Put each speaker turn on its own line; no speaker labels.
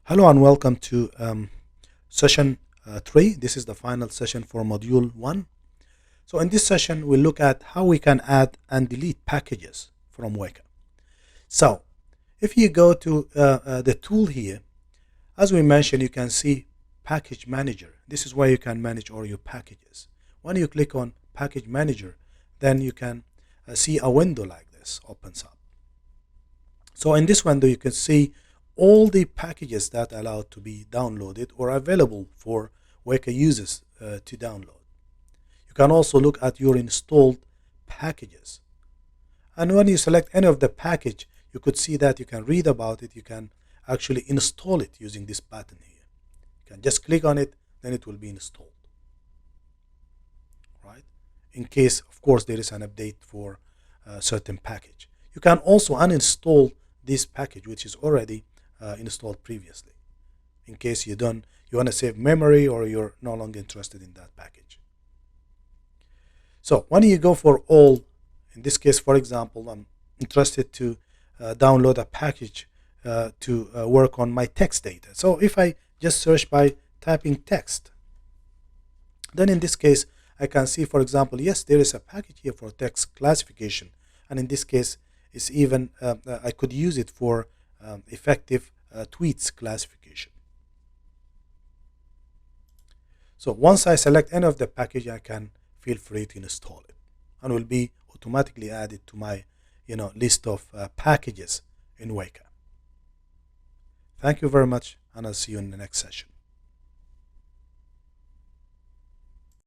Hello and welcome to session 3. This is the final session for module 1. So in this session, we'll look at how we can add and delete packages from Weka. So if you go to the tool here, as we mentioned, you can see Package Manager. This is where you can manage all your packages. When you click on Package Manager, then you can see a window like this opens up. So in this window, you can see all the packages that are allowed to be downloaded or available for Weka users to download. You can also look at your installed packages. And when you select any of the package, you could see that you can read about it. You can actually install it using this button here. You can just click on it, then it will be installed. Right? In case, of course, there is an update for a certain package. You can also uninstall this package, which is already installed previously, in case you want to save memory or you're no longer interested in that package. So when you go for all, in this case, for example, I'm interested to download a package to work on my text data. So if I just search by typing text, then in this case I can see, for example, yes, there is a package here for text classification, and in this case it's even I could use it for effective tweets classification. So once I select any of the package, I can feel free to install it, and will be automatically added to my list of packages in Weka. Thank you very much, and I'll see you in the next session.